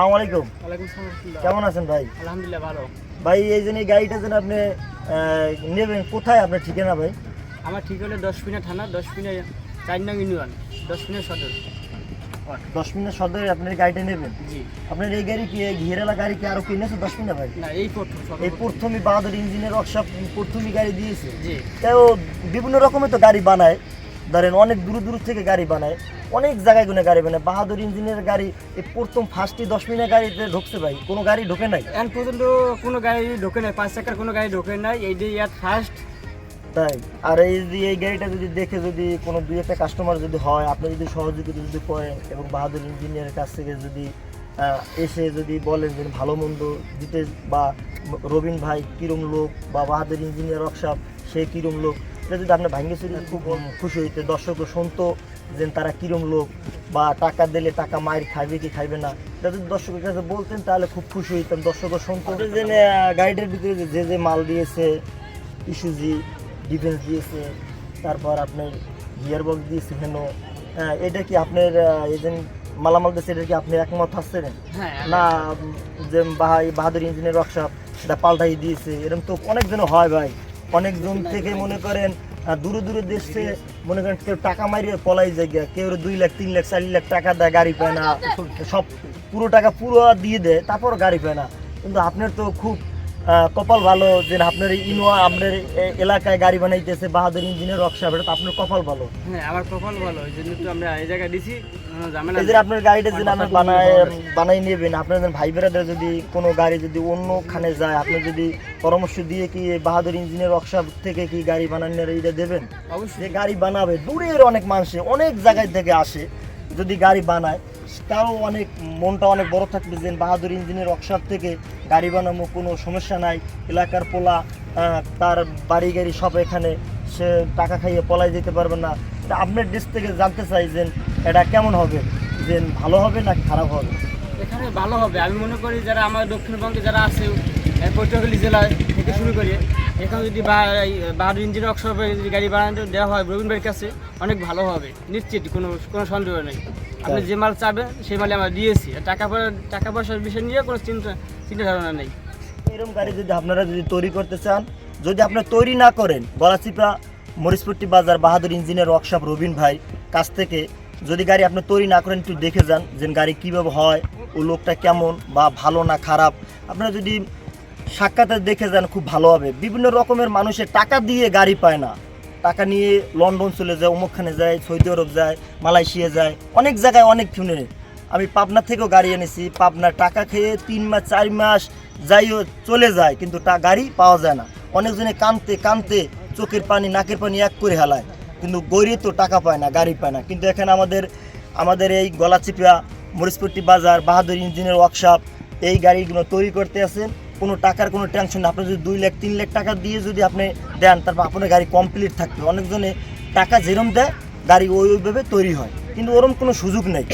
আসসালামু আলাইকুম। ওয়ালাইকুম আসসালাম। কেমন আছেন ভাই? আলহামদুলিল্লাহ ভালো। ভাই এই যে গাড়িটা যেন আপনি নেবেন, কোথায় আপনার ঠিকানা ভাই? আমার ঠিক হলো 10 থানা, 10 4 নং ইউনিয়ন, 10 সদর। 10 সদরে আপনার গাড়িটা নেবেন। জি। আপনার এই গাড়ি কি ঘিরেলা গাড়ি কি আরো কিনেছে 10 ভাই? না, এই প্রথম এই প্রথমই বাহাদুর ইঞ্জিনের ওয়ার্কশপ প্রথমই গাড়ি দিয়েছে। জি। তাও বিভিন্ন রকমের তো গাড়ি বানায়, ধরেন অনেক দূর দূর থেকে গাড়ি বানায়, অনেক জায়গায় গুনে গাড়ি বানায়। বাহাদুর ইঞ্জিনের গাড়ি এই প্রথম ফার্স্টই 10 গাড়িতে ঢুকছে ভাই, কোনো গাড়ি ঢোকে নাই এখন পর্যন্ত কোনো গাড়ি ঢোকে নাই, 5 চাকার কোনো গাড়ি ঢোকে নাই, এই যে ইয়ার ফার্স্ট। তাই আর এই গাড়িটা যদি দেখে যদি কোনো দুই একটা কাস্টমার যদি হয়, আপনি যদি সহযোগিতা যদি করেন এবং বাহাদুর ইঞ্জিনিয়ারের কাছ থেকে যদি এসে যদি বলেন যে ভালো মন্দ দিতে, বা রবিন ভাই কীরম লোক বা বাহাদুর ইঞ্জিনিয়ার ওয়ার্কশপ সে কীরম লোক, এটা যদি আপনি ভাঙ্গে চুরি খুব খুশি হইতে, দর্শকও শুনতো যে তারা কীরম লোক, বা টাকা দিলে টাকা মায়ের খাইবে কি খাইবে না, এটা যদি দর্শকের কাছে বলতেন তাহলে খুব খুশি হইতাম, দর্শকও শুনতো। যে গাড়িটার ভিতরে যে মাল দিয়েছে, ইস্যুজি ডিফেন্স দিয়েছে, তারপর আপনার গিয়ার বক্স দিয়েছে হেন, এটা কি আপনার এজেন্ট মালামাল দিয়েছে, এটা কি আপনি একমত আসছেন না যে বাহাদুর ইঞ্জিনিয়ার ওয়ার্কশপ এটা পাল্টাই দিয়েছে? এরকম তো অনেকজন হয় ভাই, অনেকজন থেকে মনে করেন দূরে দূরে দেশে মনে করেন কেউ টাকা মারিয়ে পলাই যায়, কেউ 2 লাখ 3 লাখ 4 লাখ টাকা দেয়, গাড়ি পায় না, সব পুরো টাকা পুরো দিয়ে দেয়, তারপর গাড়ি পায় না। কিন্তু আপনার তো খুব কপাল ভালো যে আপনার ইনোয়া আপনার এলাকায় গাড়ি বানাইতেছে বাহাদুর ইঞ্জিনিয়ার ওয়ার্কশপ, এটা তো আপনার কপাল ভালো। হ্যাঁ, আমার কপাল ভালো, এই জন্য তো আমরা এই জায়গায় দিছি। এই যে আপনার গাড়িটা যদি আপনি বানাই নেবেন, আপনাদের ভাই বেড়াদের যদি কোনো গাড়ি যদি অন্যখানে যায়, আপনি যদি পরামর্শ দিয়ে কি বাহাদুর ইঞ্জিনিয়ার ওয়ার্কশপ থেকে কি গাড়ি বানানোর এইটা দেবেন? অবশ্যই। যে গাড়ি বানাবে দূরের অনেক মানুষে অনেক জায়গায় থেকে আসে, যদি গাড়ি বানায় তাও অনেক মনটা অনেক বড় থাকবে যে বাহাদুর ইঞ্জিনিয়ার ওয়ার্কশপ থেকে গাড়ি বানাবো, কোনো সমস্যা নাই, এলাকার পোলা তার বাড়ি গাড়ি সব এখানে, সে টাকা খাইয়ে পলাই যেতে পারবে না। আপনার দেশ থেকে জানতে চাই যে এটা কেমন হবে, যে ভালো হবে না খারাপ হবে? এখানে ভালো হবে, আমি মনে করি যারা আমার দক্ষিণবঙ্গে যারা আছে, পটুয়াখালী জেলা থেকে শুরু করে এখানে যদি বাহাদুর ইঞ্জিনিয়ার ওয়ার্কশপে যদি গাড়ি বানানো দেওয়া হয় রবীন ভাইয়ের কাছে, অনেক ভালো হবে নিশ্চিত, কোনো সন্দেহ নেই। আপনি যে মাল চাবেন সেই মালে আমরা দিয়েছি, টাকা পয়সার বিষয় নিয়ে কোনো চিন্তা ধারণা নেই। এরকম গাড়ি যদি আপনারা যদি তৈরি করতে চান, যদি আপনারা তৈরি না করেন, গলাচিপা মরিচপট্টি বাজার বাহাদুর ইঞ্জিনিয়ার ওয়ার্কশপ রবিন ভাই কাছ থেকে যদি গাড়ি আপনি তৈরি না করেন, একটু দেখে যান যে গাড়ি কীভাবে হয়, ও লোকটা কেমন বা ভালো না খারাপ, আপনারা যদি সাক্ষাতে দেখে যান খুব ভালো হবে। বিভিন্ন রকমের মানুষের টাকা দিয়ে গাড়ি পায় না, টাকা নিয়ে লন্ডন চলে যায়, অমুকখানে যায়, সৌদি আরব যায়, মালয়েশিয়া যায়, অনেক জায়গায় অনেক শুনে। আমি পাবনা থেকেও গাড়ি এনেছি, পাবনার টাকা খেয়ে 3 মাস 4 মাস যাইও চলে যায়, কিন্তু গাড়ি পাওয়া যায় না। অনেকজনে কানতে কানতে চোখের পানি নাকের পানি এক করে হেলায়, কিন্তু গড়িয়ে তো টাকা পায় না, গাড়ি পায় না। কিন্তু এখানে আমাদের এই গলাচিপা মরিচপট্টি বাজার বাহাদুর ইঞ্জিনিয়ার ওয়ার্কশপ এই গাড়িগুলো তৈরি করতে আছেন, কোনো টাকার কোনো টেনশন নেই। আপনি যদি 2 লাখ 3 লাখ টাকা দিয়ে যদি আপনি দেন, তারপর আপনার গাড়ি কমপ্লিট থাকবে। অনেকজনে টাকা যেরম দেয় গাড়ি ওইভাবে তৈরি হয়, কিন্তু ওরম কোনো সুযোগ নেই।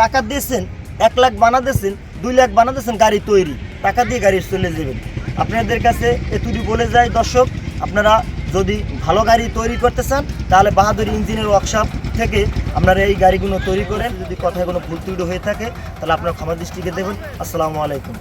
টাকা দিয়েছেন 1 লাখ বানাতেছেন, 2 লাখ বানাতেছেন, গাড়ি তৈরি, টাকা দিয়ে গাড়ি চলে যাবেন। আপনাদের কাছে এটুকু বলে যায় দর্শক, আপনারা যদি ভালো গাড়ি তৈরি করতে চান তাহলে বাহাদুর ইঞ্জিনিয়ার ওয়ার্কশপ থেকে আপনারা এই গাড়িগুলো তৈরি করেন। যদি কথায় কোনো ভুল ত্রুটি হয়ে থাকে তাহলে আপনারা ক্ষমা দৃষ্টিকে দেবেন। আসসালামু আলাইকুম।